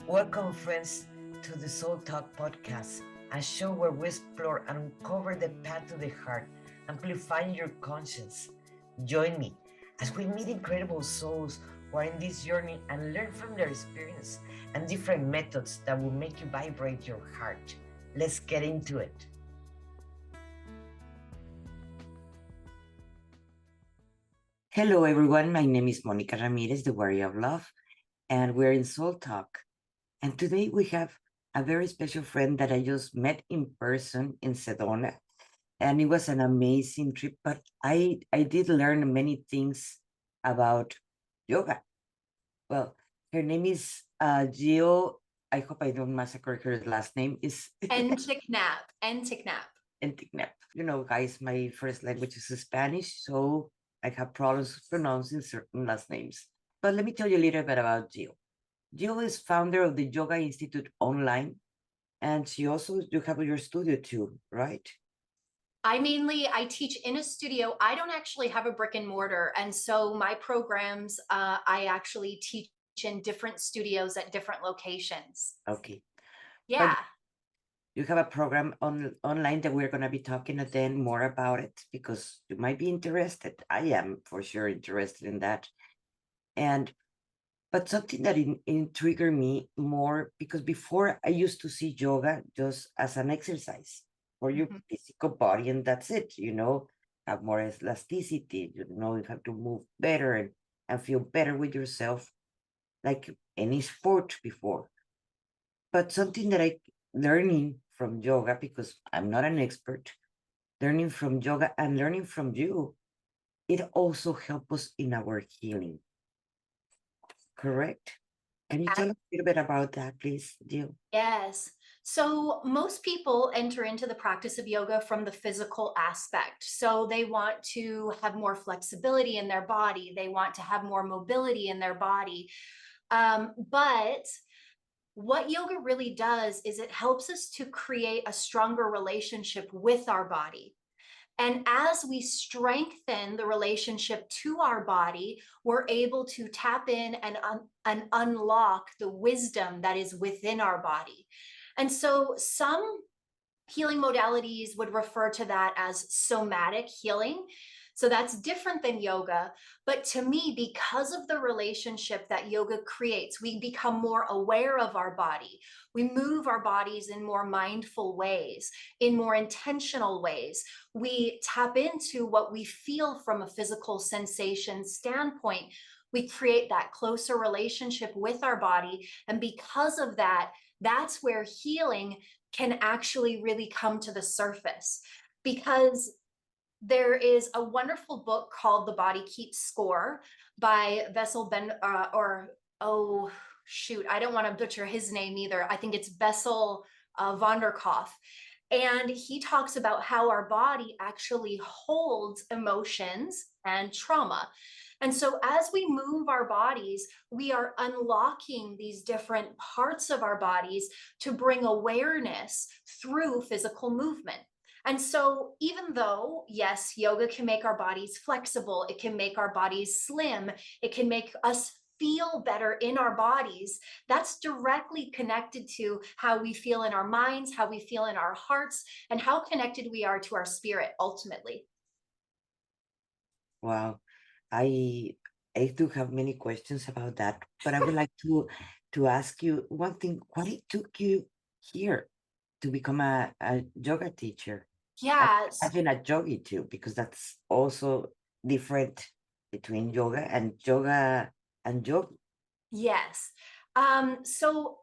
Welcome, friends, to the Soul Talk podcast, a show where we explore and uncover the path to the heart, amplifying your conscience. Join me as we meet incredible souls who are in this journey and learn from their experience and different methods that will make you vibrate your heart. Let's get into it. Hello, everyone. My name is Monica Ramirez, the Warrior of Love, and we're in Soul Talk. And today we have a very special friend that I just met in person in Sedona. And it was an amazing trip, but I did learn many things about yoga. Well, her name is Gio. I hope I don't massacre her last name. Is Enticknap. Enticknap. You know, guys, my first language is Spanish, so I have problems pronouncing certain last names. But let me tell you a little bit about Gio. Jill is founder of the Yoga Institute online, and you have your studio too, right? I teach in a studio. I don't actually have a brick and mortar. And so my programs, I actually teach in different studios at different locations. Okay. Yeah. But you have a program online that we're going to be talking then more about it because you might be interested. I am for sure interested in that. But something that intrigued me more, because before I used to see yoga just as an exercise for your physical body, and that's it, have more elasticity, you have to move better and feel better with yourself, like any sport before. But something that I learning from yoga, because I'm not an expert, learning from yoga and learning from you, it also helps us in our healing. Correct? Can you tell us a little bit about that, please, Jill? Yes. So most people enter into the practice of yoga from the physical aspect. So they want to have more flexibility in their body. They want to have more mobility in their body. But what yoga really does is it helps us to create a stronger relationship with our body. And as we strengthen the relationship to our body, we're able to tap in and unlock the wisdom that is within our body. And so some healing modalities would refer to that as somatic healing. So that's different than yoga. But to me, because of the relationship that yoga creates, we become more aware of our body. We move our bodies in more mindful ways, in more intentional ways. We tap into what we feel from a physical sensation standpoint. We create that closer relationship with our body. And because of that, that's where healing can actually really come to the surface, because there is a wonderful book called The Body Keeps Score by Bessel I don't want to butcher his name either. I think it's Bessel van der Kolk. And he talks about how our body actually holds emotions and trauma. And so as we move our bodies, we are unlocking these different parts of our bodies to bring awareness through physical movement. And so even though, yes, yoga can make our bodies flexible, it can make our bodies slim, it can make us feel better in our bodies, that's directly connected to how we feel in our minds, how we feel in our hearts, and how connected we are to our spirit ultimately. Wow. I I do have many questions about that, but I would like to ask you one thing. What it took you here to become a yoga teacher? Yes. I've been a yogi too, because that's also different between yoga and yoga. Yes. So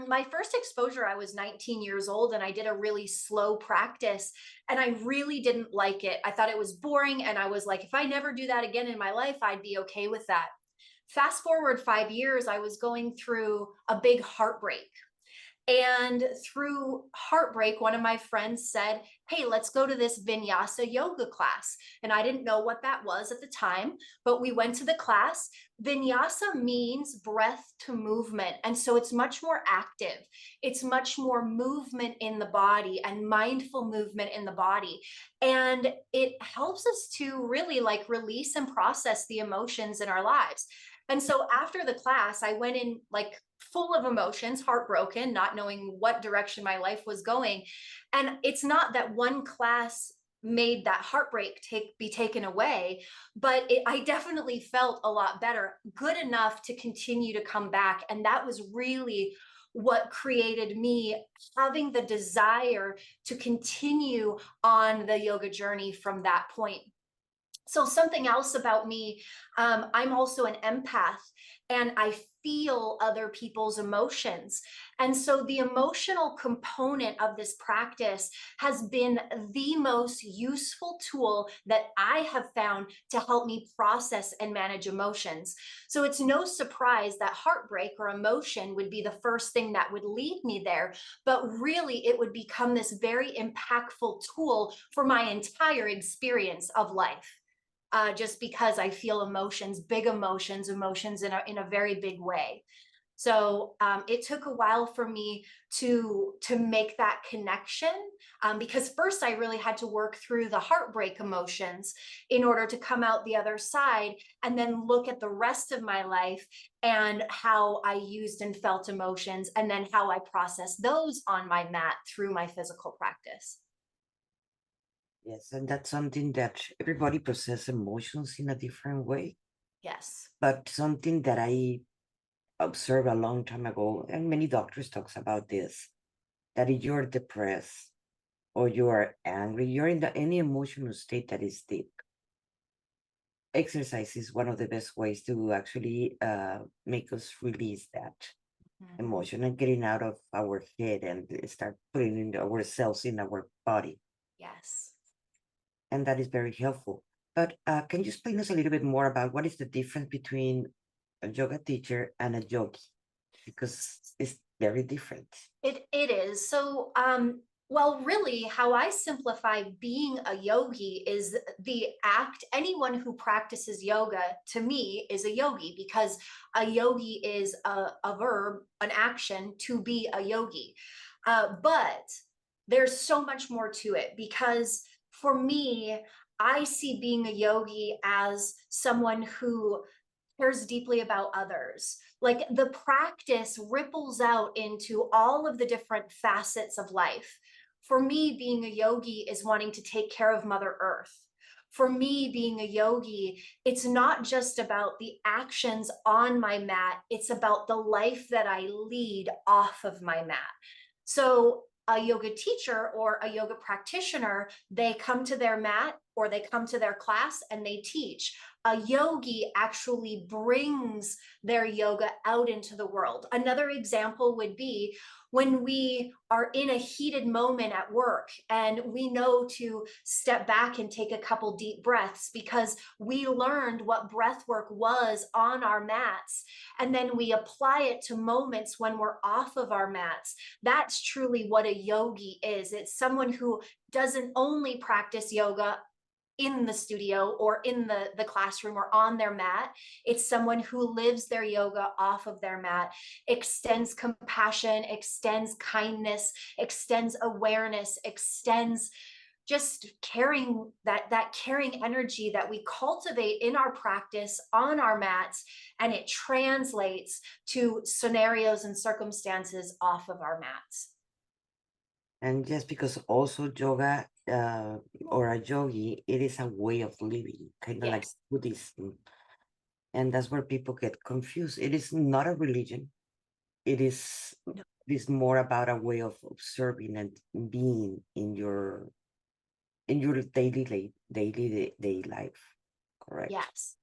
my first exposure, I was 19 years old and I did a really slow practice and I really didn't like it. I thought it was boring. And I was like, if I never do that again in my life, I'd be okay with that. Fast forward 5 years, I was going through a big heartbreak. And through heartbreak, one of my friends said, hey, let's go to this vinyasa yoga class. And I didn't know what that was at the time, but we went to the class. Vinyasa means breath to movement. And so it's much more active. It's much more movement in the body and mindful movement in the body. And it helps us to really like release and process the emotions in our lives. And so after the class, I went in like full of emotions, heartbroken, not knowing what direction my life was going. And it's not that one class made that heartbreak be taken away, but I definitely felt a lot better, good enough to continue to come back. And that was really what created me having the desire to continue on the yoga journey from that point. So something else about me, I'm also an empath, and I feel other people's emotions. And so the emotional component of this practice has been the most useful tool that I have found to help me process and manage emotions. So it's no surprise that heartbreak or emotion would be the first thing that would lead me there, but really it would become this very impactful tool for my entire experience of life. Just because I feel emotions, big emotions, emotions in a very big way. So it took a while for me to make that connection, because first I really had to work through the heartbreak emotions in order to come out the other side and then look at the rest of my life and how I used and felt emotions, and then how I processed those on my mat through my physical practice. Yes, and that's something that everybody processes emotions in a different way. Yes. But something that I observed a long time ago, and many doctors talks about this, that if you're depressed or you are angry, you're in any emotional state that is deep. Exercise is one of the best ways to actually make us release that Mhm. emotion and getting out of our head and start putting in ourselves in our body. Yes. And that is very helpful. But can you explain us a little bit more about what is the difference between a yoga teacher and a yogi? Because it's very different. It is. So, well, really, how I simplify being a yogi is the act. Anyone who practices yoga to me is a yogi, because a yogi is a verb, an action to be a yogi. But there's so much more to it, because for me, I see being a yogi as someone who cares deeply about others. Like the practice ripples out into all of the different facets of life. For me, being a yogi is wanting to take care of Mother Earth. For me, being a yogi, it's not just about the actions on my mat, it's about the life that I lead off of my mat. So, a yoga teacher or a yoga practitioner, they come to their mat or they come to their class and they teach. A yogi actually brings their yoga out into the world. Another example would be when we are in a heated moment at work and we know to step back and take a couple deep breaths because we learned what breath work was on our mats, and then we apply it to moments when we're off of our mats. That's truly what a yogi is. It's someone who doesn't only practice yoga in the studio or in the classroom or on their mat. It's someone who lives their yoga off of their mat, extends compassion, extends kindness, extends awareness, extends just caring, that caring energy that we cultivate in our practice on our mats, and it translates to scenarios and circumstances off of our mats. And just because also yoga or a yogi, it is a way of living, kind of like Yes. Buddhism. And that's where people get confused. It is not a religion. It is more about a way of observing and being in your day life. Correct. Yes.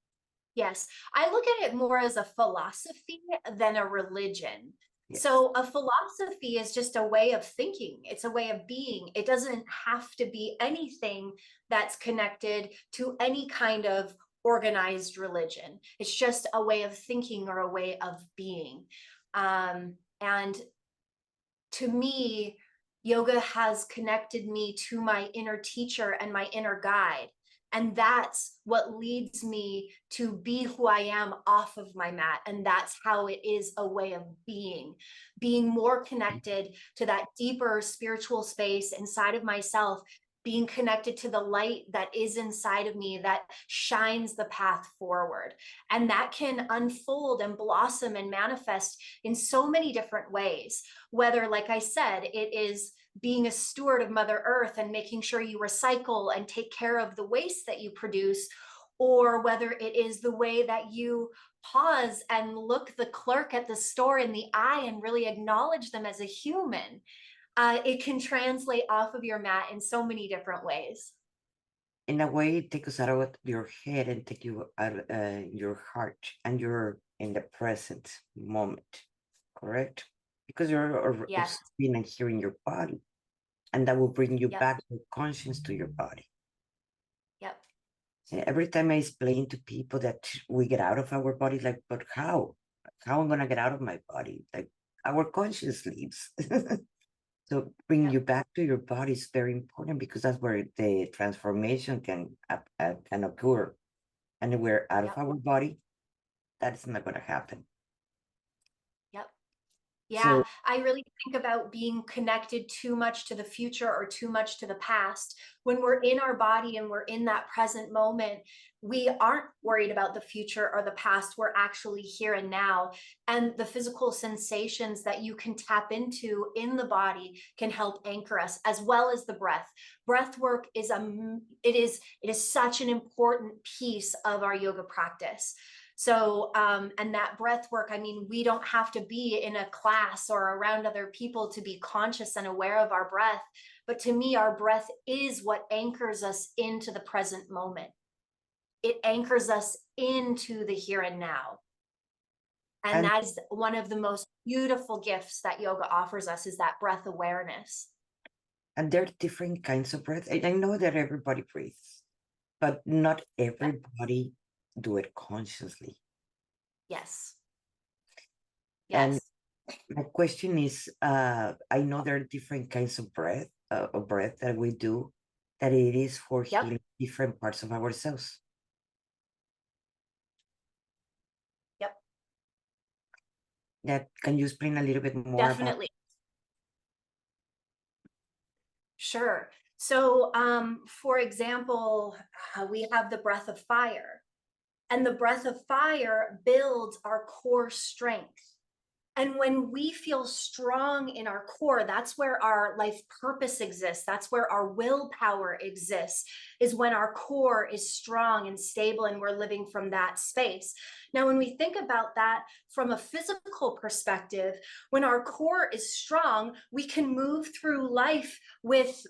Yes, I look at it more as a philosophy than a religion. Yes. So, a philosophy is just a way of thinking, it's a way of being. It doesn't have to be anything that's connected to any kind of organized religion. It's just a way of thinking or a way of being. And to me, yoga has connected me to my inner teacher and my inner guide. And that's what leads me to be who I am off of my mat. And that's how it is a way of being more connected to that deeper spiritual space inside of myself, being connected to the light that is inside of me that shines the path forward. And that can unfold and blossom and manifest in so many different ways. Whether, like I said, it is being a steward of Mother Earth and making sure you recycle and take care of the waste that you produce, or whether it is the way that you pause and look the clerk at the store in the eye and really acknowledge them as a human. It can translate off of your mat in so many different ways. In a way, take us out of your head and take you out your heart, and you're in the present moment, correct? Because you're Yes. seeing and hearing your body, and that will bring you Yep. back your conscience to your body. Yep. Every time I explain to people that we get out of our body, like, but how? How I'm gonna get out of my body? Like, our conscience leaves. So bring Yep. you back to your body is very important, because that's where the transformation can occur. And if we're out of Yep. our body, that is not going to happen. Yep. Yeah, So, I really think about being connected too much to the future or too much to the past. When we're in our body and we're in that present moment, we aren't worried about the future or the past. We're actually here and now. And the physical sensations that you can tap into in the body can help anchor us, as well as the breath. Breath work is it is such an important piece of our yoga practice. So, and that breath work, I mean, we don't have to be in a class or around other people to be conscious and aware of our breath. But to me, our breath is what anchors us into the present moment. It anchors us into the here and now. And and that's one of the most beautiful gifts that yoga offers us, is that breath awareness. and there are different kinds of breath. And I know that everybody breathes, but not Yep. everybody do it consciously. Yes. And Yes. my question is, I know there are different kinds of breath that we do, that it is for Yep. healing different parts of ourselves. Yep. That can you explain a little bit more about? Definitely. Sure. So, for example, we have the breath of fire, and the breath of fire builds our core strength. And when we feel strong in our core, that's where our life purpose exists. That's where our willpower exists, is when our core is strong and stable and we're living from that space. Now, when we think about that from a physical perspective, when our core is strong, we can move through life with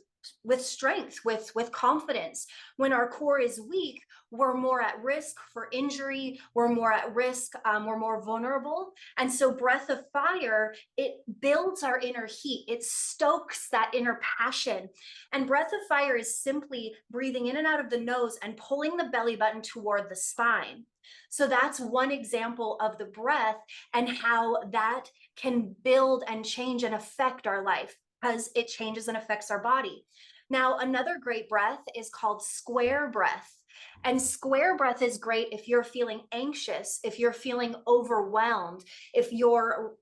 strength, with confidence. When our core is weak, we're more at risk for injury, we're more at risk, we're more vulnerable. And so breath of fire, it builds our inner heat, it stokes that inner passion. And breath of fire is simply breathing in and out of the nose and pulling the belly button toward the spine. So that's one example of the breath and how that can build and change and affect our life, because it changes and affects our body. Now, another great breath is called square breath. And square breath is great if you're feeling anxious, if you're feeling overwhelmed, if your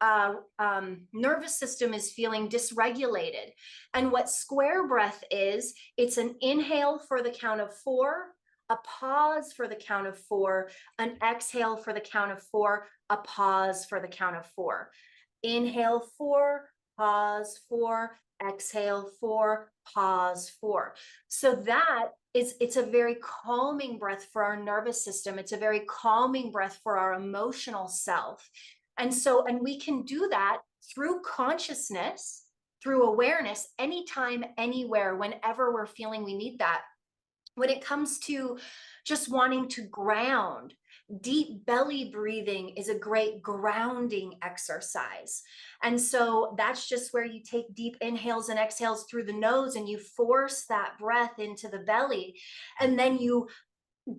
nervous system is feeling dysregulated. And what square breath is, it's an inhale for the count of 4, a pause for the count of 4, an exhale for the count of 4, a pause for the count of 4. Inhale 4, pause 4, exhale 4, pause 4. So that it's a very calming breath for our nervous system. It's a very calming breath for our emotional self. And so, and we can do that through consciousness, through awareness, anytime, anywhere, whenever we're feeling we need that. When it comes to just wanting to ground, deep belly breathing is a great grounding exercise. And so that's just where you take deep inhales and exhales through the nose and you force that breath into the belly. And then you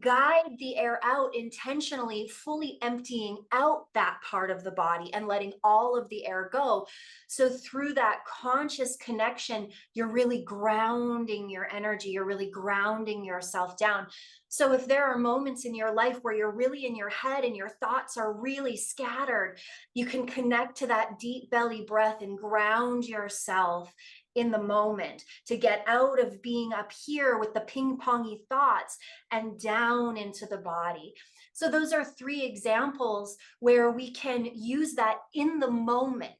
guide the air out intentionally, fully emptying out that part of the body and letting all of the air go. So through that conscious connection, you're really grounding your energy, you're really grounding yourself down. So if there are moments in your life where you're really in your head and your thoughts are really scattered, you can connect to that deep belly breath and ground yourself in the moment, to get out of being up here with the ping-pongy thoughts and down into the body. So those are 3 examples where we can use that in the moment.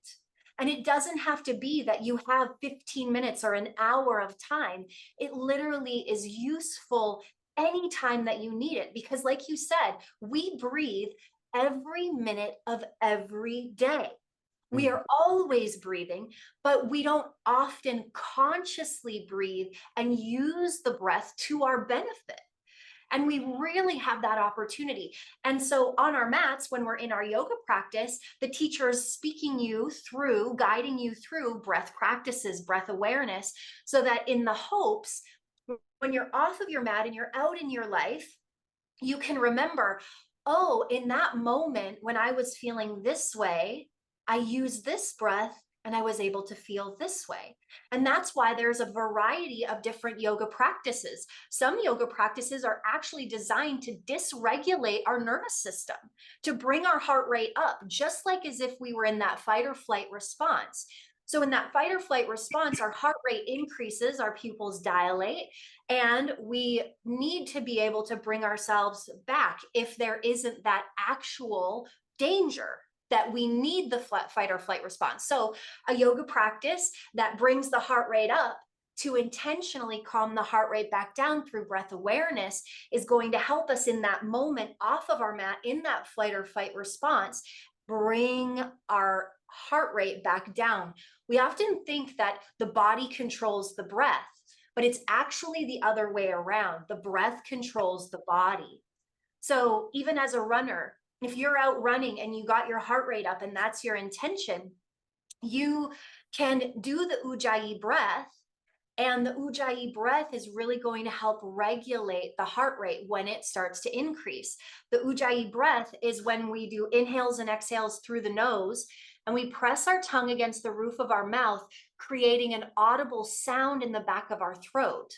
And it doesn't have to be that you have 15 minutes or an hour of time. It literally is useful anytime that you need it, because like you said, we breathe every minute of every day. We are always breathing, but we don't often consciously breathe and use the breath to our benefit. And we really have that opportunity. And so on our mats, when we're in our yoga practice, the teacher is speaking you through, guiding you through breath practices, breath awareness, so that in the hopes, when you're off of your mat and you're out in your life, you can remember, oh, in that moment when I was feeling this way, I used this breath and I was able to feel this way. And that's why there's a variety of different yoga practices. Some yoga practices are actually designed to dysregulate our nervous system, to bring our heart rate up, just like as if we were in that fight or flight response. So in that fight or flight response, our heart rate increases, our pupils dilate, and we need to be able to bring ourselves back if there isn't that actual danger that we need the fight or flight response. So a yoga practice that brings the heart rate up to intentionally calm the heart rate back down through breath awareness is going to help us in that moment off of our mat in that flight or fight response, bring our heart rate back down. We often think that the body controls the breath, but it's actually the other way around. The breath controls the body. So even as a runner, if you're out running and you got your heart rate up and that's your intention, you can do the Ujjayi breath. And the Ujjayi breath is really going to help regulate the heart rate when it starts to increase. The Ujjayi breath is when we do inhales and exhales through the nose, and we press our tongue against the roof of our mouth, creating an audible sound in the back of our throat.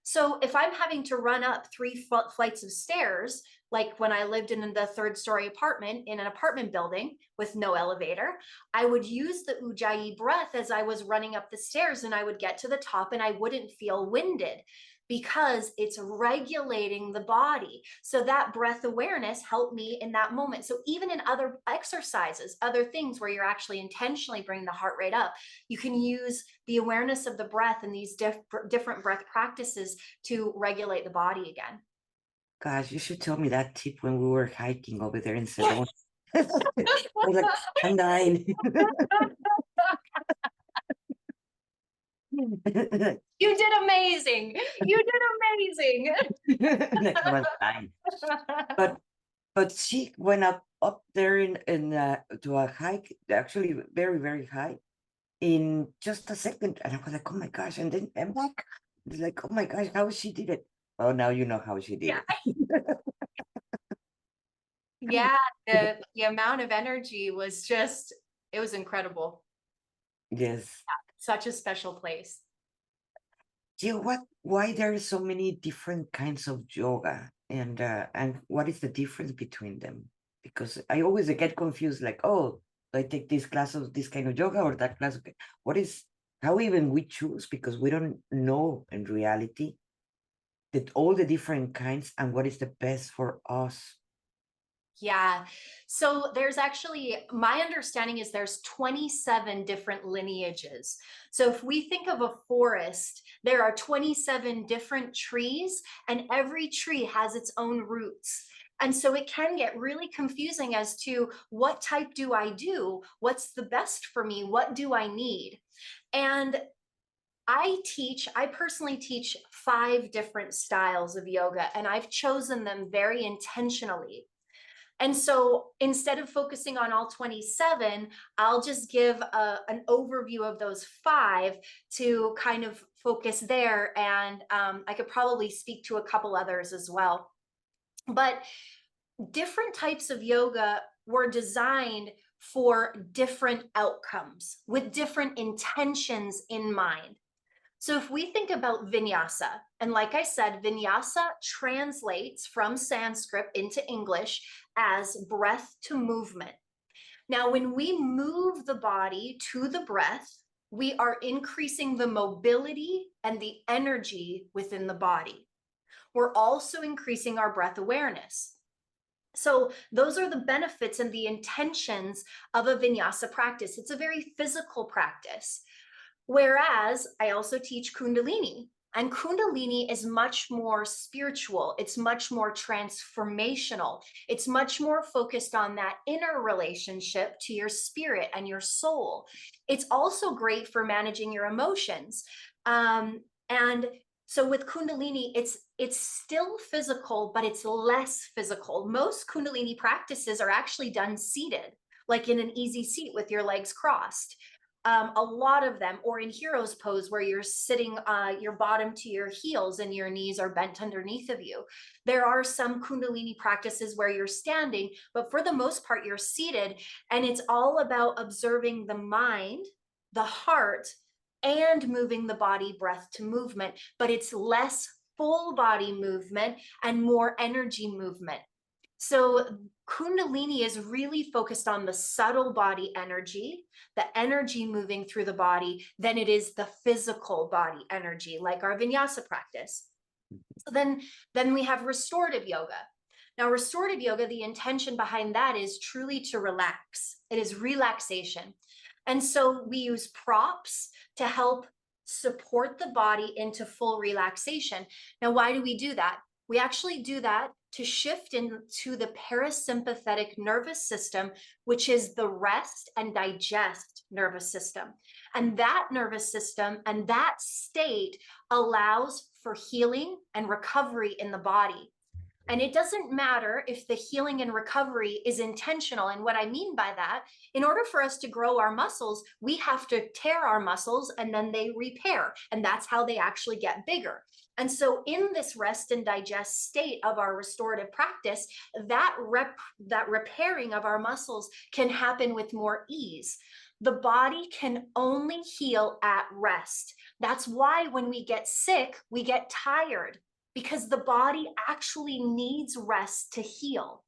So if I'm having to run up 3 flights of stairs, like when I lived in the 3rd-story apartment in an apartment building with no elevator, I would use the Ujjayi breath as I was running up the stairs, and I would get to the top and I wouldn't feel winded because it's regulating the body. So that breath awareness helped me in that moment. So even in other exercises, other things where you're actually intentionally bringing the heart rate up, you can use the awareness of the breath and these different breath practices to regulate the body again. Gosh, you should tell me that tip when we were hiking over there in Sedona. I was like, I'm dying. You did amazing. You did amazing. Like, I was dying. But she went up there in to a hike, actually very, very high, in just a second. And I was like, oh my gosh. And then I'm back. It's like, oh my gosh, how she did it. Oh, now you know how she did Yeah. it. Yeah, the amount of energy was just, it was incredible. Yes. Such a special place. Gio, why there are so many different kinds of yoga, and what is the difference between them? Because I always get confused, like, oh, do I take this class of this kind of yoga or that class? What is, how even we choose? Because we don't know in reality that all the different kinds and what is the best for us. Yeah. So there's actually, my understanding is there's 27 different lineages. So if we think of a forest, there are 27 different trees, and every tree has its own roots. And so it can get really confusing as to what type do I do? What's the best for me? What do I need? And I personally teach 5 different styles of yoga, and I've chosen them very intentionally. And so instead of focusing on all 27, I'll just give an overview of those 5 to kind of focus there. And I could probably speak to a couple others as well. But different types of yoga were designed for different outcomes with different intentions in mind. So if we think about vinyasa, and like I said, vinyasa translates from Sanskrit into English as breath to movement. Now, when we move the body to the breath, we are increasing the mobility and the energy within the body. We're also increasing our breath awareness. So those are the benefits and the intentions of a vinyasa practice. It's a very physical practice. Whereas I also teach Kundalini, and Kundalini is much more spiritual. It's much more transformational. It's much more focused on that inner relationship to your spirit and your soul. It's also great for managing your emotions. And so with Kundalini, it's still physical, but it's less physical. Most Kundalini practices are actually done seated, like in an easy seat with your legs crossed. A lot of them, or in hero's pose, where you're sitting your bottom to your heels and your knees are bent underneath of you. There are some Kundalini practices where you're standing, but for the most part, you're seated. And it's all about observing the mind, the heart, and moving the body, breath to movement. But it's less full body movement and more energy movement. So Kundalini is really focused on the subtle body energy, the energy moving through the body, than it is the physical body energy, like our vinyasa practice. So then we have restorative yoga. Now, restorative yoga, the intention behind that is truly to relax. It is relaxation. And so we use props to help support the body into full relaxation. Now, why do we do that? We actually do that to shift into the parasympathetic nervous system, which is the rest and digest nervous system. And that nervous system and that state allows for healing and recovery in the body. And it doesn't matter if the healing and recovery is intentional. And what I mean by that, in order for us to grow our muscles, we have to tear our muscles and then they repair. And that's how they actually get bigger. And so in this rest and digest state of our restorative practice, that repairing of our muscles can happen with more ease. The body can only heal at rest. That's why when we get sick, we get tired, because the body actually needs rest to heal.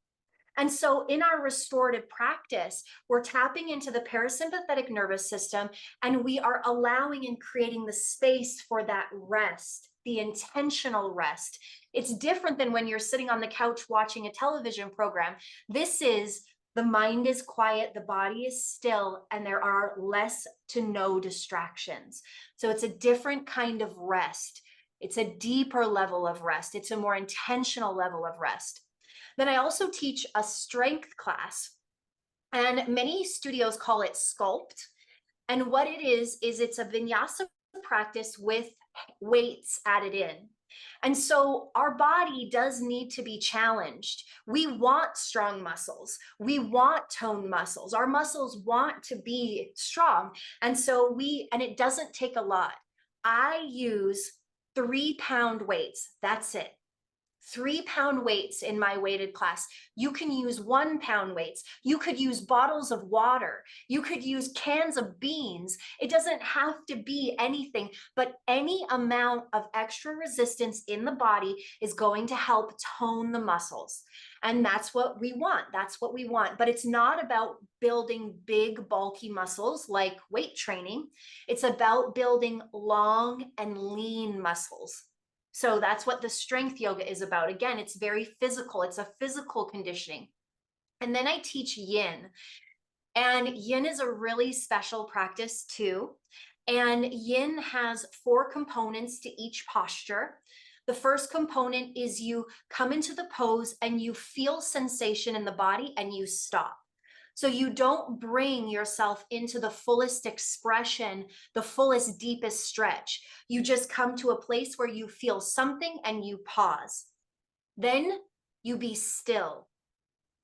And so in our restorative practice, we're tapping into the parasympathetic nervous system, and we are allowing and creating the space for that rest, the intentional rest. It's different than when you're sitting on the couch watching a television program. This is the mind is quiet, the body is still, and there are less to no distractions. So it's a different kind of rest. It's a deeper level of rest. It's a more intentional level of rest. Then I also teach a strength class, and many studios call it Sculpt. And what it is it's a vinyasa practice with weights added in. And so our body does need to be challenged. We want strong muscles. We want toned muscles. Our muscles want to be strong. And so and it doesn't take a lot. I use 3-pound weights. That's it. 3-pound weights in my weighted class. You can use 1-pound weights. You could use bottles of water. You could use cans of beans. It doesn't have to be anything, but any amount of extra resistance in the body is going to help tone the muscles. And that's what we want. That's what we want. But it's not about building big, bulky muscles like weight training. It's about building long and lean muscles. So that's what the strength yoga is about. Again, it's very physical. It's a physical conditioning. And then I teach yin. And yin is a really special practice too. And yin has 4 components to each posture. The first component is you come into the pose and you feel sensation in the body and you stop. So you don't bring yourself into the fullest expression, the fullest, deepest stretch. You just come to a place where you feel something and you pause. Then you be still.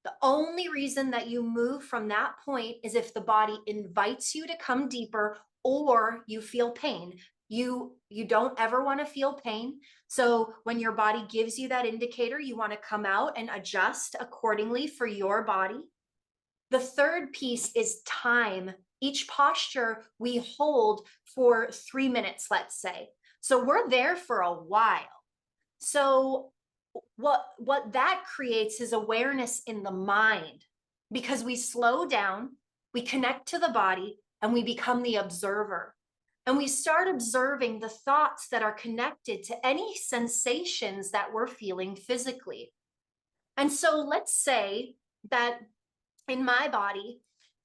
The only reason that you move from that point is if the body invites you to come deeper or you feel pain. You don't ever want to feel pain. So when your body gives you that indicator, you want to come out and adjust accordingly for your body. The third piece is time. Each posture we hold for 3 minutes, let's say. So we're there for a while. So what that creates is awareness in the mind, because we slow down, we connect to the body, and we become the observer. And we start observing the thoughts that are connected to any sensations that we're feeling physically. And so let's say that in my body,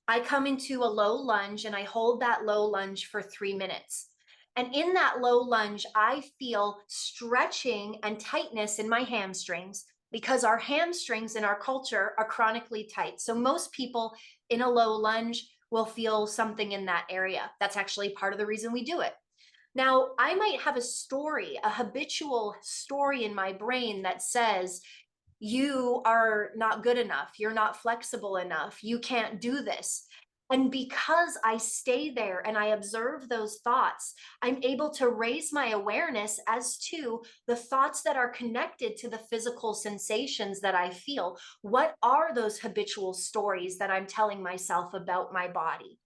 I come into a low lunge and I hold that low lunge for 3 minutes. And in that low lunge, I feel stretching and tightness in my hamstrings because our hamstrings in our culture are chronically tight. So most people in a low lunge will feel something in that area. That's actually part of the reason we do it. Now, I might have a story, a habitual story in my brain that says, you are not good enough. You're not flexible enough. You can't do this. And because I stay there and I observe those thoughts, I'm able to raise my awareness as to the thoughts that are connected to the physical sensations that I feel. What are those habitual stories that I'm telling myself about my body?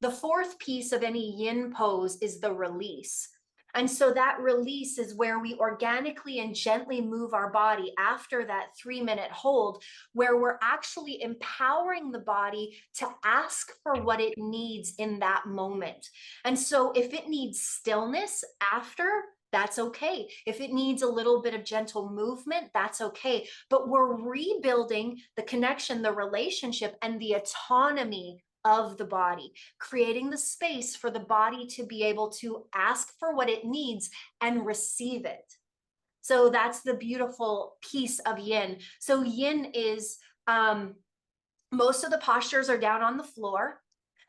The fourth piece of any yin pose is the release. And so that release is where we organically and gently move our body after that 3 minute hold, where we're actually empowering the body to ask for what it needs in that moment. And so if it needs stillness after, that's okay. If it needs a little bit of gentle movement, that's okay. But we're rebuilding the connection, the relationship, and the autonomy of the body, creating the space for the body to be able to ask for what it needs and receive it. So that's the beautiful piece of yin. So yin is most of the postures are down on the floor.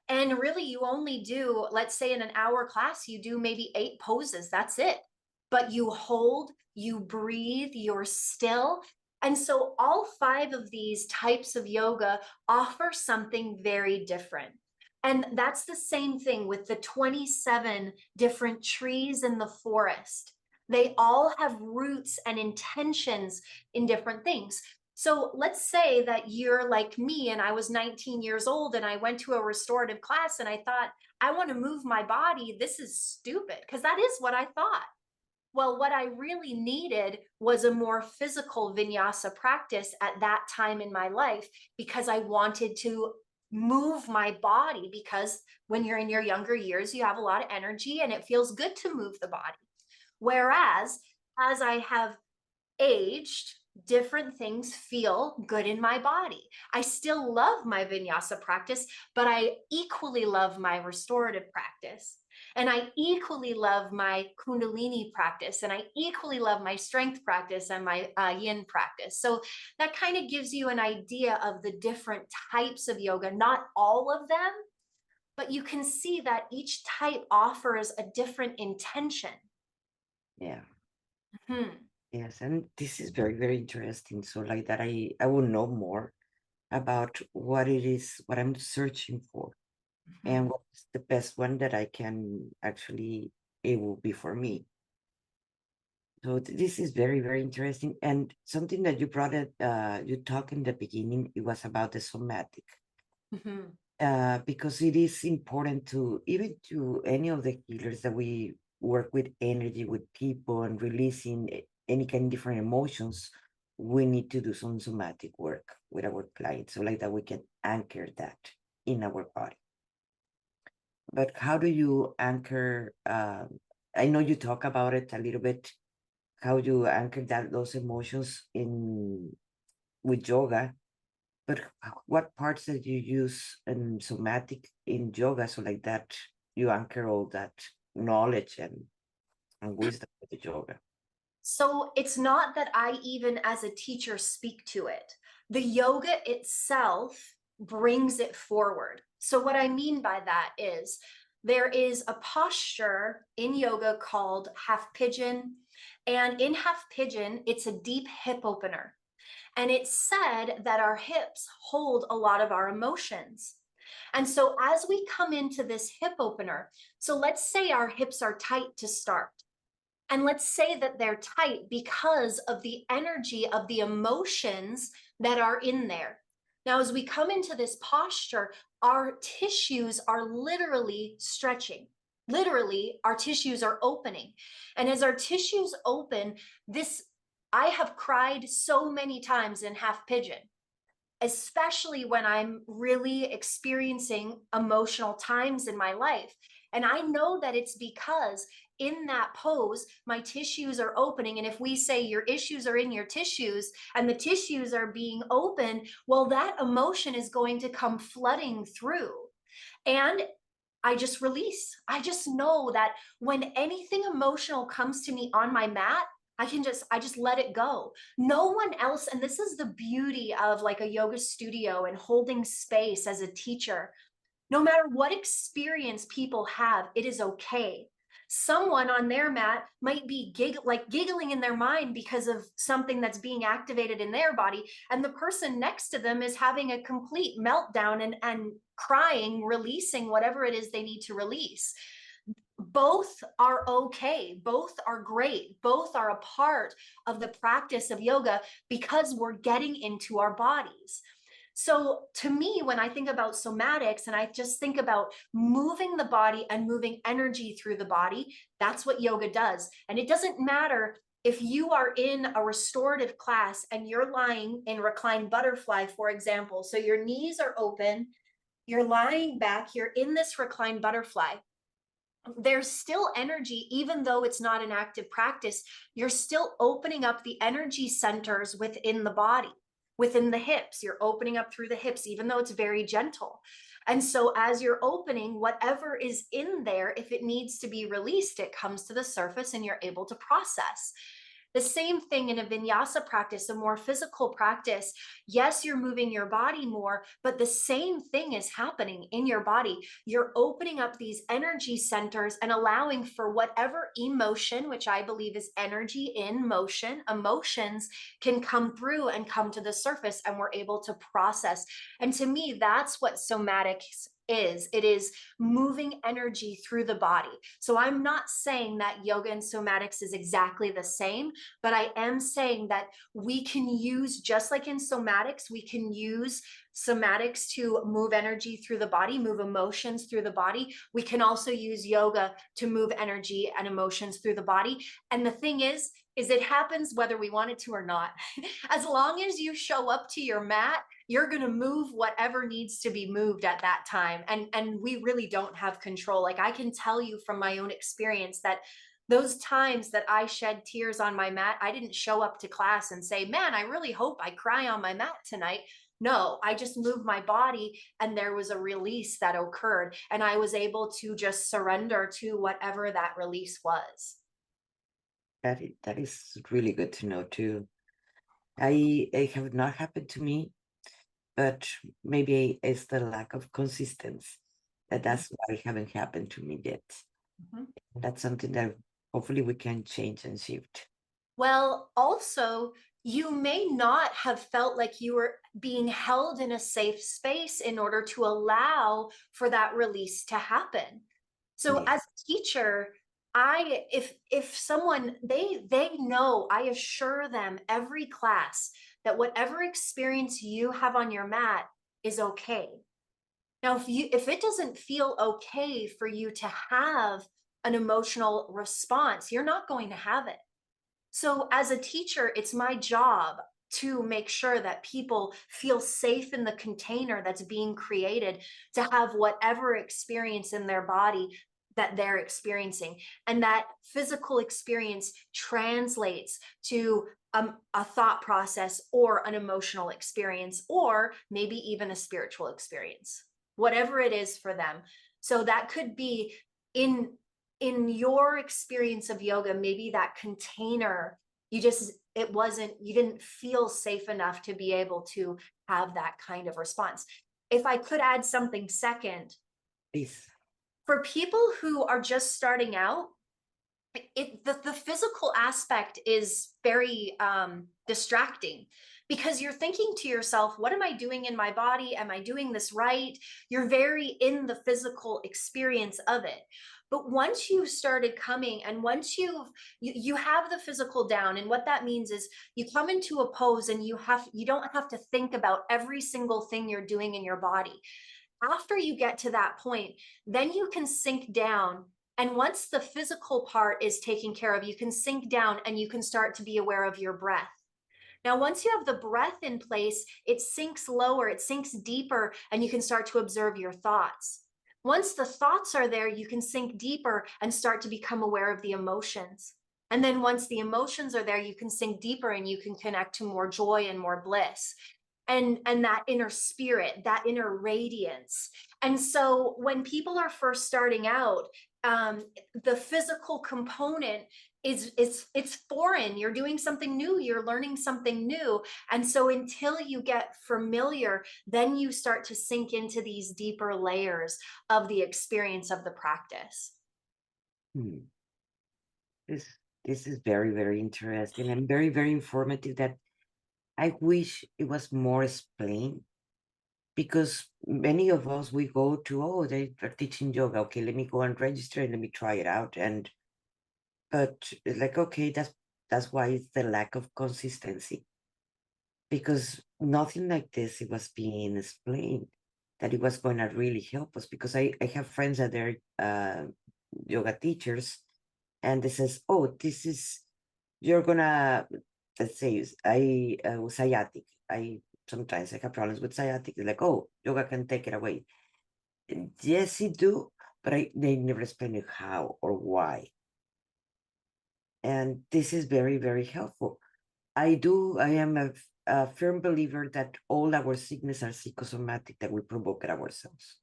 And really, you only do, let's say in an hour class, you do maybe 8 poses. That's it. But you hold, you breathe, you're still. And so, all 5 of these types of yoga offer something very different. And that's the same thing with the 27 different trees in the forest. They all have roots and intentions in different things. So let's say that you're like me and I was 19 years old and I went to a restorative class and I thought, I want to move my body. This is stupid because that is what I thought. Well, what I really needed was a more physical vinyasa practice at that time in my life because I wanted to move my body because when you're in your younger years, you have a lot of energy and it feels good to move the body. Whereas as I have aged, different things feel good in my body. I still love my vinyasa practice, but I equally love my restorative practice. And I equally love my Kundalini practice. And I equally love my strength practice and my yin practice. So that kind of gives you an idea of the different types of yoga, not all of them, but you can see that each type offers a different intention. Yeah. Hmm. Yes, and this is very, very interesting. So like that I will know more about what it is, what I'm searching for, and Hmm. what's the best one that I can actually, it will be for me. So this is very, very interesting. And something that you brought it, you talked in the beginning, it was about the somatic. Hmm. Because it is important to, even to any of the healers that we work with energy with people and releasing any kind of different emotions, we need to do some somatic work with our clients so like that we can anchor that in our body. But how do you anchor? I know you talk about it a little bit. How you anchor that those emotions in with yoga, but what parts that you use in somatic in yoga so like that you anchor all that knowledge and wisdom of the yoga? So it's not that I, even as a teacher, speak to it. The yoga itself brings it forward. So, what I mean by that is there is a posture in yoga called half pigeon. And in half pigeon, it's a deep hip opener. And it's said that our hips hold a lot of our emotions. And so, as we come into this hip opener, so let's say our hips are tight to start. And let's say that they're tight because of the energy of the emotions that are in there. Now, as we come into this posture, our tissues are literally stretching. Literally, our tissues are opening. And as our tissues open, this, I have cried so many times in half pigeon, especially when I'm really experiencing emotional times in my life. And I know that it's because in that pose, my tissues are opening. And if we say your issues are in your tissues and the tissues are being open, well, that emotion is going to come flooding through. And I just release. I just know that when anything emotional comes to me on my mat, I just let it go. No one else, and this is the beauty of like a yoga studio and holding space as a teacher. No matter what experience people have, it is okay. Someone on their mat might be giggling in their mind because of something that's being activated in their body, and the person next to them is having a complete meltdown and crying, releasing whatever it is they need to release. Both are okay. Both are great. Both are a part of the practice of yoga because we're getting into our bodies. So to me, when I think about somatics and I just think about moving the body and moving energy through the body, that's what yoga does. And it doesn't matter if you are in a restorative class and you're lying in reclined butterfly, for example. So your knees are open, you're lying back, you're in this reclined butterfly. There's still energy, even though it's not an active practice. You're still opening up the energy centers within the body, within the hips. You're opening up through the hips, even though it's very gentle. And so as you're opening, whatever is in there, if it needs to be released, it comes to the surface and you're able to process. The same thing in a vinyasa practice, a more physical practice. Yes, you're moving your body more, but the same thing is happening in your body. You're opening up these energy centers and allowing for whatever emotion, which I believe is energy in motion, emotions can come through and come to the surface, and we're able to process. And to me, that's what somatics is. It is moving energy through the body. So I'm not saying that yoga and somatics is exactly the same, but I am saying that we can use, just like in somatics, we can use somatics to move energy through the body, move emotions through the body. We can also use yoga to move energy and emotions through the body. And the thing is it happens whether we want it to or not. As long as you show up to your mat, you're going to move whatever needs to be moved at that time. And we really don't have control. Like, I can tell you from my own experience that those times that I shed tears on my mat, I didn't show up to class and say, man, I really hope I cry on my mat tonight. No, I just moved my body and there was a release that occurred. And I was able to just surrender to whatever that release was. That is really good to know too. It have not happened to me, but maybe it's the lack of consistency that's why it haven't happened to me yet. Mhm. That's something that hopefully we can change and shift. Well, also, you may not have felt like you were being held in a safe space in order to allow for that release to happen. So Yes. as a teacher, I if someone they know, I assure them every class that whatever experience you have on your mat is okay. Now, if it doesn't feel okay for you to have an emotional response, you're not going to have it. So as a teacher, it's my job to make sure that people feel safe in the container that's being created to have whatever experience in their body that they're experiencing. And that physical experience translates to a thought process or an emotional experience, or maybe even a spiritual experience, whatever it is for them. So that could be in your experience of yoga, maybe that container, you didn't feel safe enough to be able to have that kind of response. If I could add something second, Please. for people who are just starting out, the physical aspect is very distracting, because you're thinking to yourself, what am I doing in my body? Am I doing this right? You're very in the physical experience of it. But once you've started coming, and once you have the physical down, and what that means is you come into a pose and you don't have to think about every single thing you're doing in your body. After you get to that point, then you can sink down. And once the physical part is taken care of, you can sink down and you can start to be aware of your breath. Now, once you have the breath in place, it sinks lower, it sinks deeper, and you can start to observe your thoughts. Once the thoughts are there, you can sink deeper and start to become aware of the emotions. And then once the emotions are there, you can sink deeper and you can connect to more joy and more bliss. And that inner spirit, that inner radiance. And so when people are first starting out, the physical component is it's foreign. You're doing something new, you're learning something new. And so until you get familiar, then you start to sink into these deeper layers of the experience of the practice. Hmm. This this is very, very interesting and very, very informative that I wish it was more explained because many of us we go to, oh, they are teaching yoga. Okay, let me go and register and let me try it out. And but it's like, okay, that's why it's the lack of consistency. Because nothing like this it was being explained that it was going to really help us because I have friends that they're yoga teachers and they says, oh, this is you're gonna let's say I was sciatic. I sometimes I have problems with sciatic. They're like, oh, yoga can take it away. Yes, it do, but they never explain you how or why. And this is very, very helpful. I am a firm believer that all our sickness are psychosomatic that we provoke it ourselves.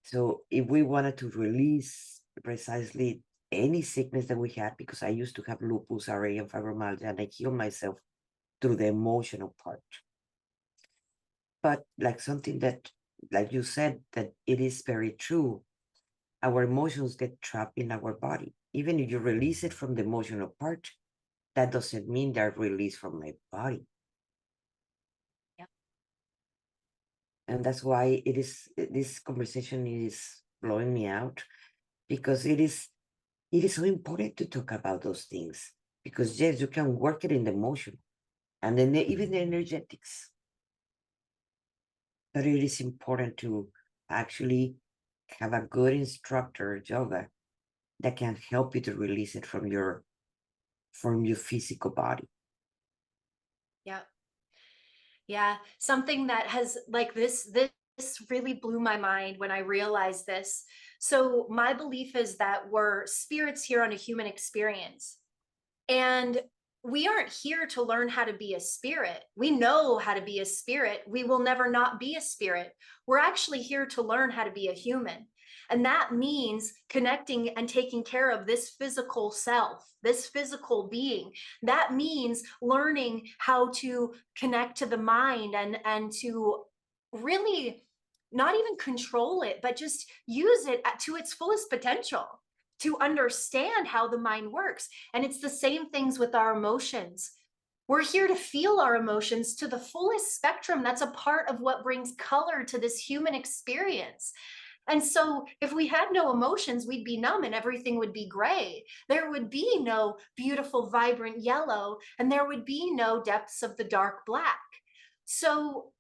So if we wanted to release precisely any sickness that we had, because I used to have lupus, RA, and fibromyalgia, and I healed myself through the emotional part. But like something that, like you said, that it is very true. Our emotions get trapped in our body. Even if you release it from the emotional part, that doesn't mean they're released from my body. Yep. And that's why it is this conversation is blowing me out because it is so important to talk about those things because yes, you can work it in the emotion and then even the energetics, but it is important to actually have a good instructor yoga that can help you to release it from your physical body. Yeah. Yeah, something that has like this really blew my mind when I realized this. So my belief is that we're spirits here on a human experience. And we aren't here to learn how to be a spirit. We know how to be a spirit. We will never not be a spirit. We're actually here to learn how to be a human. And that means connecting and taking care of this physical self, this physical being. That means learning how to connect to the mind and to really not even control it, but just use it to its fullest potential, to understand how the mind works. And it's the same things with our emotions. We're here to feel our emotions to the fullest spectrum. That's a part of what brings color to this human experience. And so, if we had no emotions, we'd be numb and everything would be gray. There would be no beautiful, vibrant yellow, and there would be no depths of the dark black. So,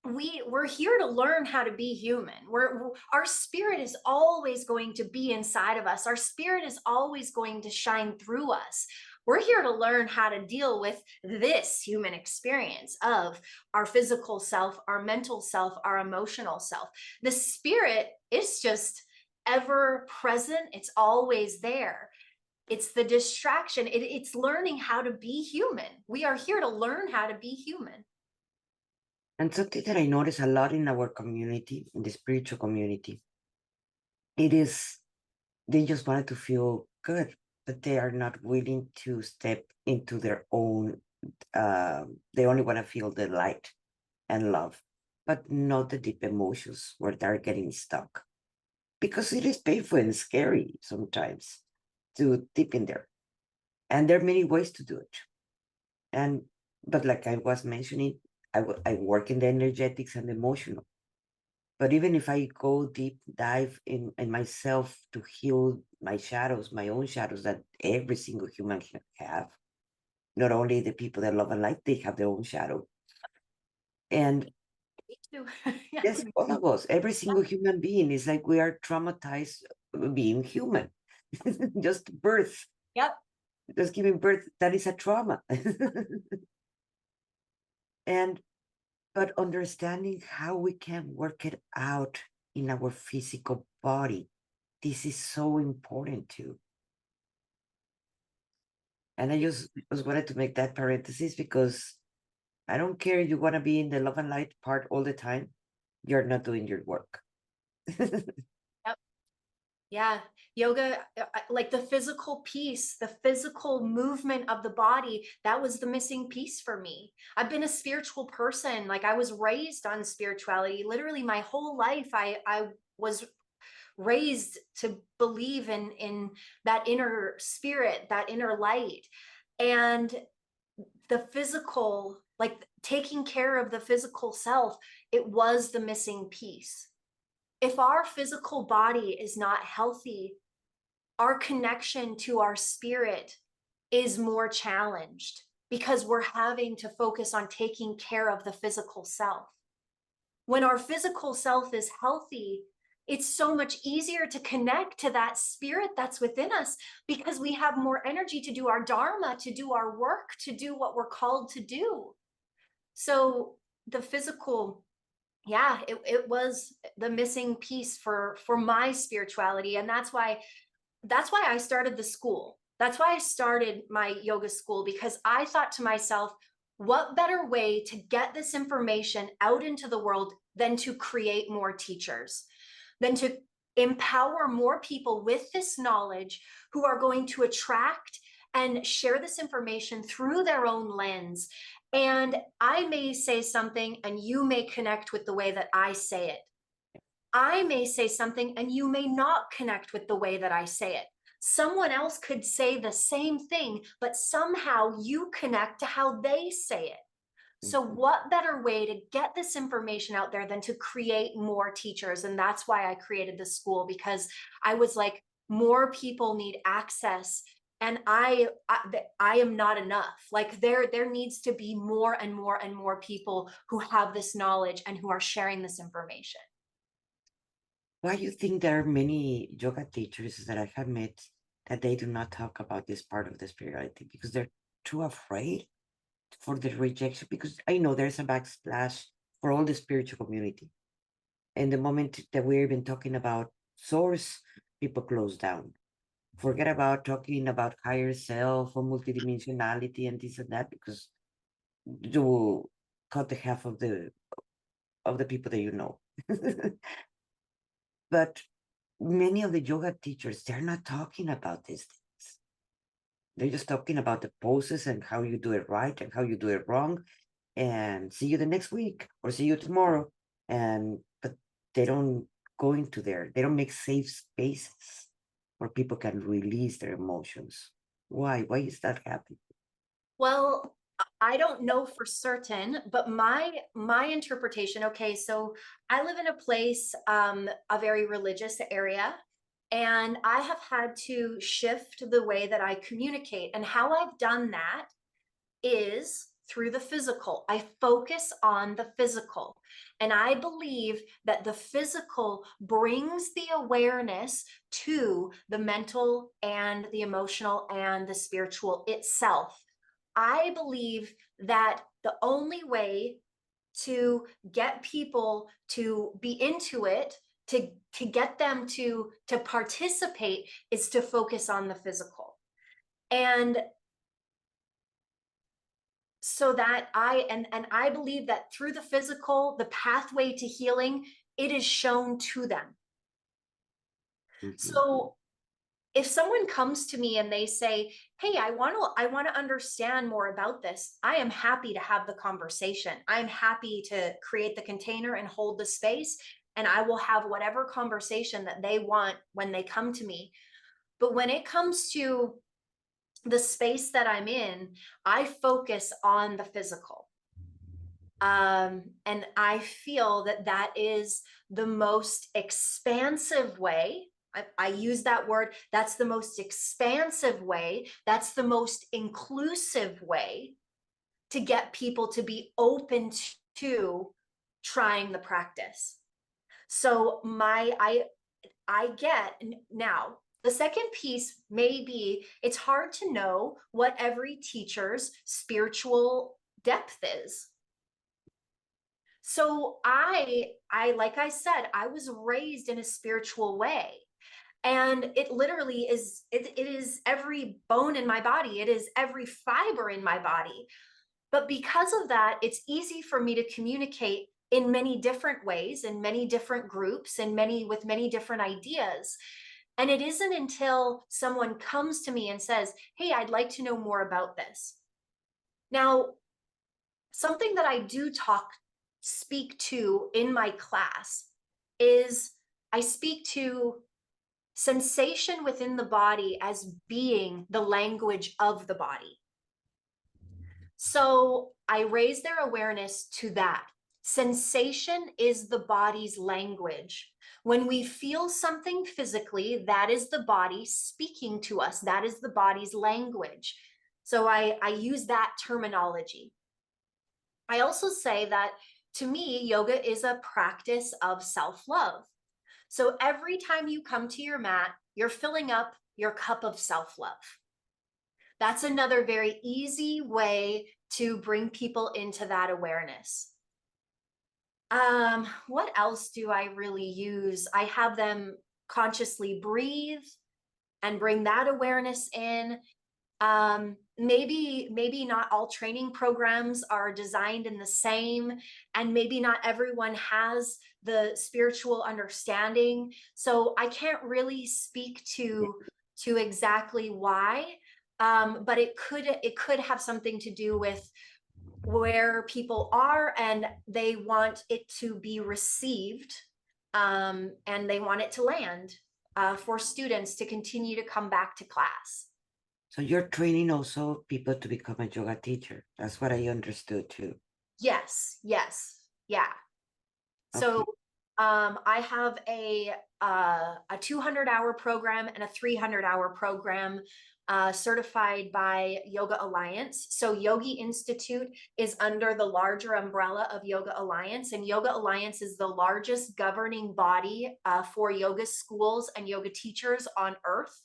we're here to learn how to be human. Our spirit is always going to be inside of us. Our spirit is always going to shine through us. We're here to learn how to deal with this human experience of our physical self, our mental self, our emotional self. The spirit is just ever present. It's always there. It's the distraction. It's learning how to be human. We are here to learn how to be human. And something that I notice a lot in our community, in the spiritual community, it is they just wanted to feel good, but they are not willing to step into their own. They only want to feel the light and love, but not the deep emotions where they're getting stuck. Because it is painful and scary sometimes to dip in there. And there are many ways to do it. And but like I was mentioning, I work in the energetics and emotional. But even if I go deep dive in myself to heal my shadows, my own shadows that every single human can have, not only the people that love and light, they have their own shadow. And Me too. Yeah. yes, all of us, every single human being is like we are traumatized being human. Just birth, Yep. just giving birth, that is a trauma. And but understanding how we can work it out in our physical body. This is so important too. And I just wanted to make that parenthesis because I don't care if you want to be in the love and light part all the time, you're not doing your work. Yep. Yeah. Yoga, like the physical piece, the physical movement of the body, that was the missing piece for me. I've been a spiritual person. Like I was raised on spirituality. Literally my whole life, I was raised to believe in that inner spirit, that inner light. And the physical, like taking care of the physical self, it was the missing piece. If our physical body is not healthy, our connection to our spirit is more challenged because we're having to focus on taking care of the physical self. When our physical self is healthy, it's so much easier to connect to that spirit that's within us because we have more energy to do our dharma, to do our work, to do what we're called to do. So the physical, yeah, it was the missing piece for my spirituality. And that's why I started the school. That's why I started my yoga school, because I thought to myself, what better way to get this information out into the world than to create more teachers, than to empower more people with this knowledge who are going to attract and share this information through their own lens. And I may say something and you may connect with the way that I say it. I may say something and you may not connect with the way that I say it. Someone else could say the same thing, but somehow you connect to how they say it. So what better way to get this information out there than to create more teachers? And that's why I created the school, because I was like, more people need access. And I am not enough. Like there needs to be more and more and more people who have this knowledge and who are sharing this information. Why do you think there are many yoga teachers that I have met that they do not talk about this part of the spirituality because they're too afraid for the rejection? Because I know there's a backsplash for all the spiritual community. And the moment that we're even talking about source, people close down. Forget about talking about higher self or multidimensionality and this and that because you will cut the half of the people that you know. But many of the yoga teachers, they're not talking about these things. They're just talking about the poses and how you do it right and how you do it wrong. And see you the next week or see you tomorrow. And but they don't go into there. They don't make safe spaces where people can release their emotions. Why? Why is that happening? Well, I don't know for certain, but my interpretation, okay, so I live in a place, a very religious area, and I have had to shift the way that I communicate. And how I've done that is through the physical. I focus on the physical. And I believe that the physical brings the awareness to the mental and the emotional and the spiritual itself. I believe that the only way to get people to be into it, to get them to participate, is to focus on the physical. And so that I believe that through the physical, the pathway to healing, it is shown to them. Mhm. So if someone comes to me and they say, hey, I want to understand more about this, I am happy to have the conversation. I'm happy to create the container and hold the space, and I will have whatever conversation that they want when they come to me. But when it comes to the space that I'm in, I focus on the physical. And I feel that that is the most expansive way. I use that word. That's the most expansive way. That's the most inclusive way to get people to be open to trying the practice. So I get now. The second piece may be it's hard to know what every teacher's spiritual depth is. So like I said, I was raised in a spiritual way. And it literally is, it is every bone in my body. It is every fiber in my body. But because of that, it's easy for me to communicate in many different ways, in many different groups, and with many different ideas. And it isn't until someone comes to me and says, hey, I'd like to know more about this. Now, something that I do speak to in my class is I speak to sensation within the body as being the language of the body. So I raise their awareness to that. Sensation is the body's language. When we feel something physically, that is the body speaking to us. That is the body's language. So I use that terminology. I also say that to me, yoga is a practice of self-love. So every time you come to your mat, you're filling up your cup of self-love. That's another very easy way to bring people into that awareness. What else do I really use? I have them consciously breathe and bring that awareness in. Maybe not all training programs are designed in the same, and maybe not everyone has the spiritual understanding. So I can't really speak to exactly why, but it could have something to do with where people are and they want it to be received, and they want it to land for students to continue to come back to class. So you're training also people to become a yoga teacher. That's what I understood too. Yes, yeah. So Okay. I have a 200-hour program and a 300-hour program certified by Yoga Alliance. So Yogi Institute is under the larger umbrella of Yoga Alliance, and Yoga Alliance is the largest governing body for yoga schools and yoga teachers on earth.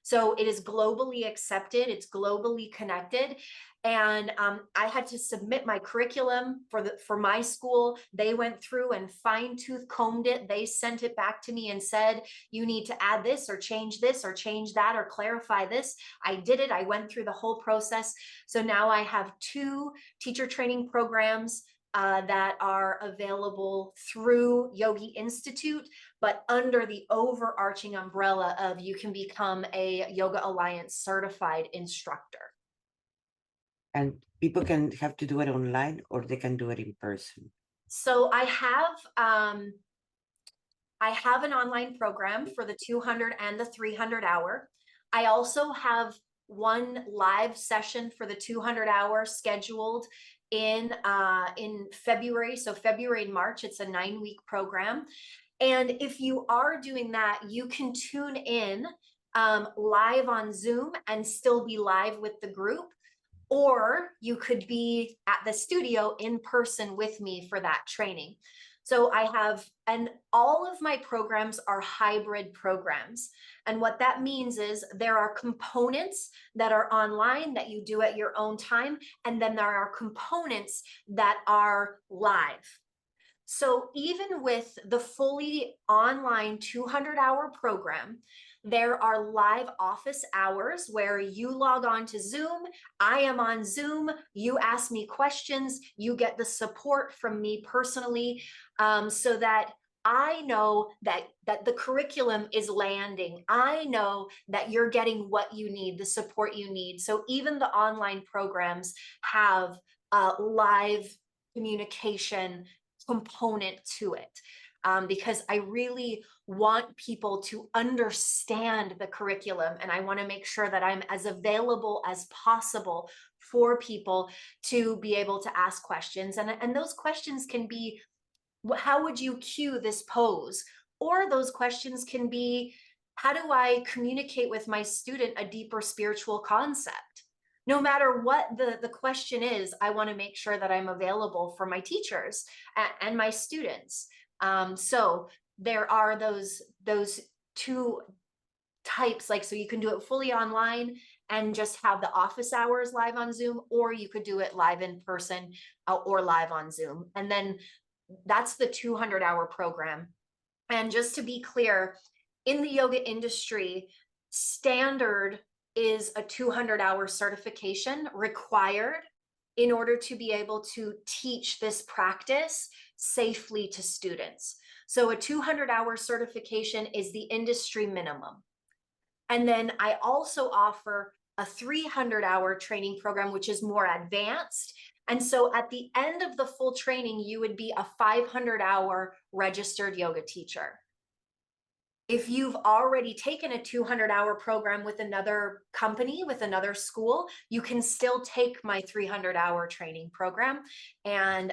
So it is globally accepted, it's globally connected. And I had to submit my curriculum for my school. They went through and fine-tooth combed it. They sent it back to me and said, you need to add this or change that or clarify this. I did it. I went through the whole process. So now I have 2 teacher training programs that are available through Yogi Institute, but under the overarching umbrella of you can become a Yoga Alliance certified instructor. And people can have to do it online or they can do it in person. So I have an online program for the 200 and the 300 hour. I also have one live session for the 200 hour scheduled in February. So February and March, it's a 9-week program. And if you are doing that, you can tune in live on Zoom and still be live with the group, or you could be at the studio in person with me for that training. So I have, and all of my programs are hybrid programs. And what that means is there are components that are online that you do at your own time. And then there are components that are live. So even with the fully online 200-hour program, there are live office hours where you log on to Zoom, I am on Zoom, you ask me questions, you get the support from me personally, so that I know that the curriculum is landing. I know that you're getting what you need, the support you need. So even the online programs have live communication component to it, because I really want people to understand the curriculum, and I want to make sure that I'm as available as possible for people to be able to ask questions. And those questions can be, how would you cue this pose? Or those questions can be, how do I communicate with my student a deeper spiritual concept? No matter what the question is, I want to make sure that I'm available for my teachers and my students. So there are those 2 types, like, so you can do it fully online and just have the office hours live on Zoom, or you could do it live in person or live on Zoom. And then That's the 200-hour program. And just to be clear, in the yoga industry, standard is a 200-hour certification required in order to be able to teach this practice safely to students. So a 200-hour certification is the industry minimum. And then I also offer a 300-hour training program, which is more advanced. And so at the end of the full training, you would be a 500-hour registered yoga teacher. If you've already taken a 200-hour program with another company, with another school, you can still take my 300-hour training program and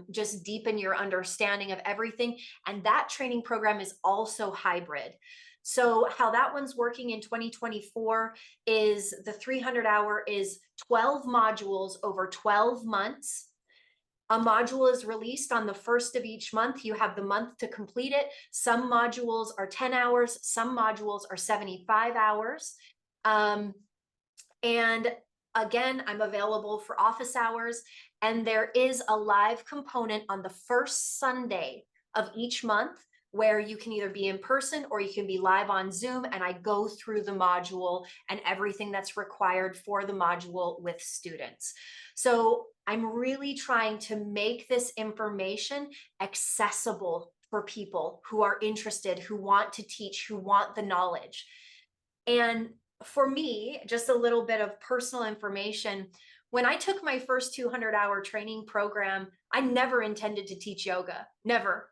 just deepen your understanding of everything. And that training program is also hybrid. So how that one's working in 2024 is the 300-hour is 12 modules over 12 months. A module is released on the first of each month. You have the month to complete it. Some modules are 10 hours. Some modules are 75 hours. And again, I'm available for office hours. And there is a live component on the first Sunday of each month where you can either be in person or you can be live on Zoom, and I go through the module and everything that's required for the module with students. So I'm really trying to make this information accessible for people who are interested, who want to teach, who want the knowledge. And for me, just a little bit of personal information. When I took my first 200-hour training program, I never intended to teach yoga, never.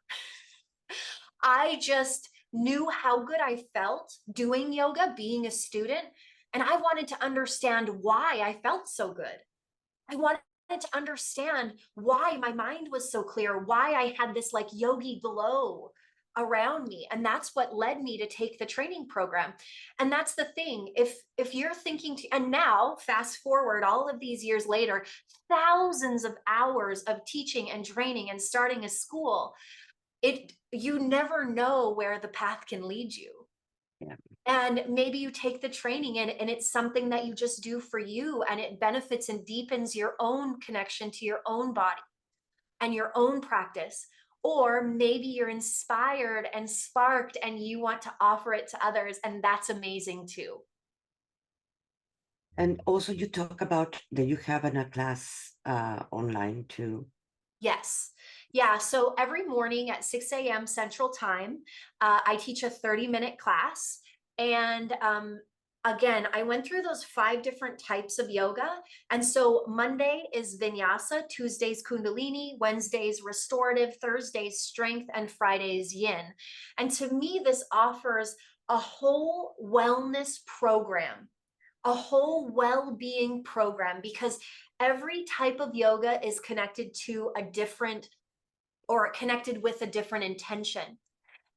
I just knew how good I felt doing yoga, being a student, and I wanted to understand why I felt so good. I wanted to understand why my mind was so clear, why I had this like yogi glow around me. And that's what led me to take the training program. And that's the thing. If you're thinking to, and now fast forward all of these years later, thousands of hours of teaching and training and starting a school, you never know where the path can lead you. Yeah. And maybe you take the training and it's something that you just do for you, and it benefits and deepens your own connection to your own body and your own practice. Or maybe you're inspired and sparked and you want to offer it to others, and that's amazing too. And also you talk about that you have a class online too. Yes. Yeah. So every morning at 6 a.m. Central Time, I teach a 30-minute class. And again, I went through those 5 different types of yoga. And so Monday is vinyasa, Tuesday's kundalini, Wednesday's restorative, Thursday's strength, and Friday's yin. And to me, this offers a whole wellness program, a whole well-being program, because every type of yoga is connected to a different, or connected with a different intention.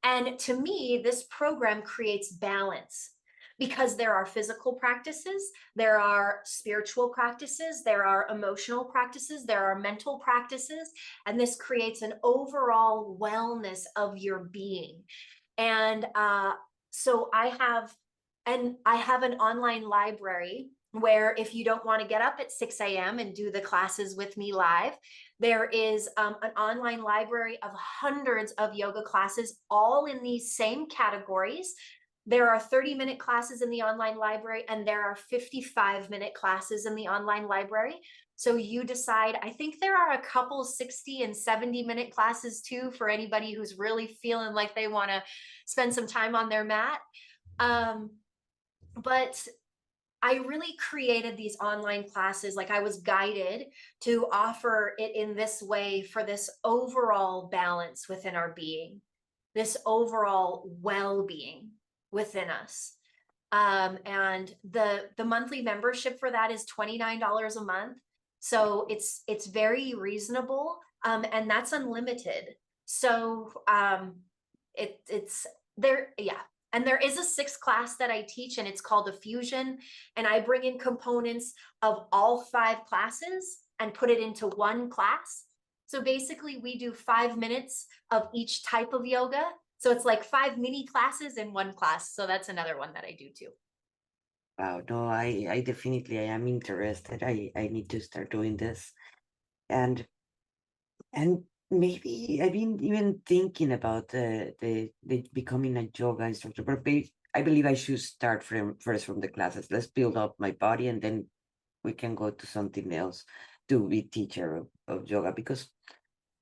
And to me, this program creates balance, because there are physical practices, there are spiritual practices, there are emotional practices, there are mental practices, and this creates an overall wellness of your being. And so I have an online library where if you don't want to get up at 6 a.m. and do the classes with me live, there is an online library of hundreds of yoga classes, all in these same categories. There are 30-minute classes in the online library, and there are 55-minute classes in the online library. So you decide. I think there are a couple 60 and 70-minute classes too, for anybody who's really feeling like they want to spend some time on their mat. But I really created these online classes, like I was guided to offer it in this way for this overall balance within our being, this overall well-being within us. And the monthly membership for that is $29 a month. So it's very reasonable, and that's unlimited. So it's there, yeah. And there is a 6th class that I teach, and it's called a fusion. And I bring in components of all 5 classes and put it into one class. So basically, we do 5 minutes of each type of yoga. So it's like 5 mini classes in one class. So that's another one that I do too. Wow, no, I definitely I am interested. I need to start doing this. And and maybe I've been even thinking about the becoming a yoga instructor, but I believe I should start from first from the classes. Let's build up my body, and then we can go to something else to be teacher of yoga, because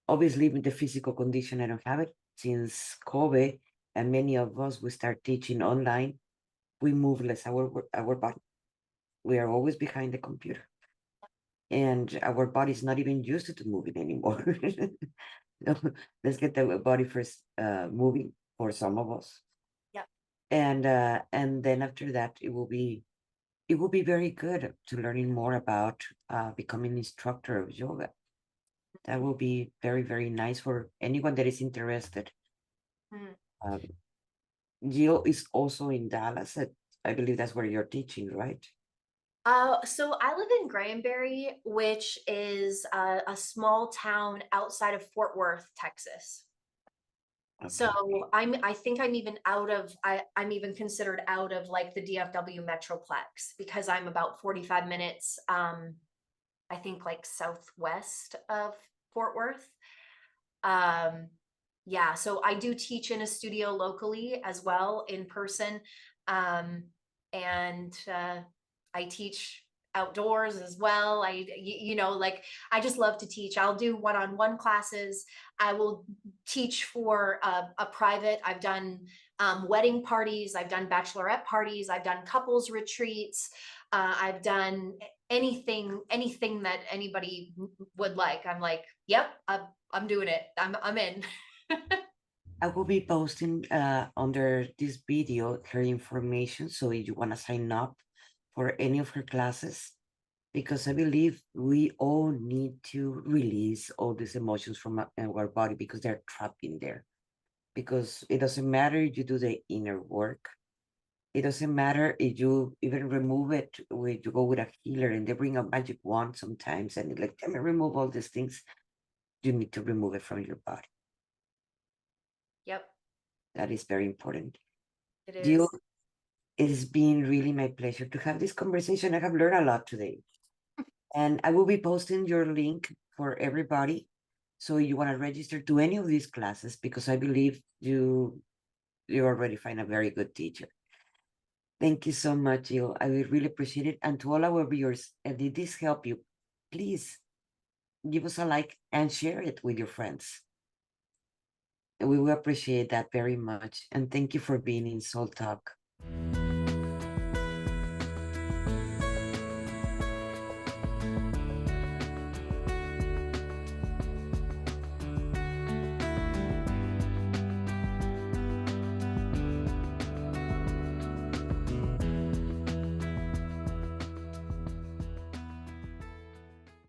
obviously with the physical condition I don't have it since COVID, and many of us we start teaching online. We move less our body. We are always behind the computer, and our body is not even used to moving anymore. So let's get the body first moving for some of us, Yep. and then after that it will be very good to learning more about becoming instructor of yoga. That will be very, very nice for anyone that is interested. Mm. um, Jill is also in Dallas. I believe that's where you're teaching, right? So I live in Granbury, which is a small town outside of Fort Worth, Texas. So Okay. I think I'm even I'm even considered out of like the DFW Metroplex because I'm about 45 minutes, I think like southwest of Fort Worth. Um, yeah, so I do teach in a studio locally as well in person. Um, and I teach outdoors as well. Like I just love to teach. I'll do one-on-one classes. I will teach for a private. I've done wedding parties. I've done bachelorette parties. I've done couples retreats. I've done anything that anybody would like. I'm like, yep, I'm doing it. I'm in. I will be posting under this video her information. So if you want to sign up for any of her classes, because I believe we all need to release all these emotions from our body because they're trapped in there. Because it doesn't matter if you do the inner work. It doesn't matter if you even remove it, when you go with a healer and they bring a magic wand sometimes and like, let me remove all these things. You need to remove it from your body. Yep, That is very important. it Jill, is. it has been really my pleasure to have this conversation. I have learned a lot today. And I will be posting your link for everybody. So you want to register to any of these classes, because I believe you already find a very good teacher. Thank you so much, Jill. I will really appreciate it. And to all our viewers, and did this help you, please give us a like and share it with your friends. We will appreciate that very much. And thank you for being in Soul Talk.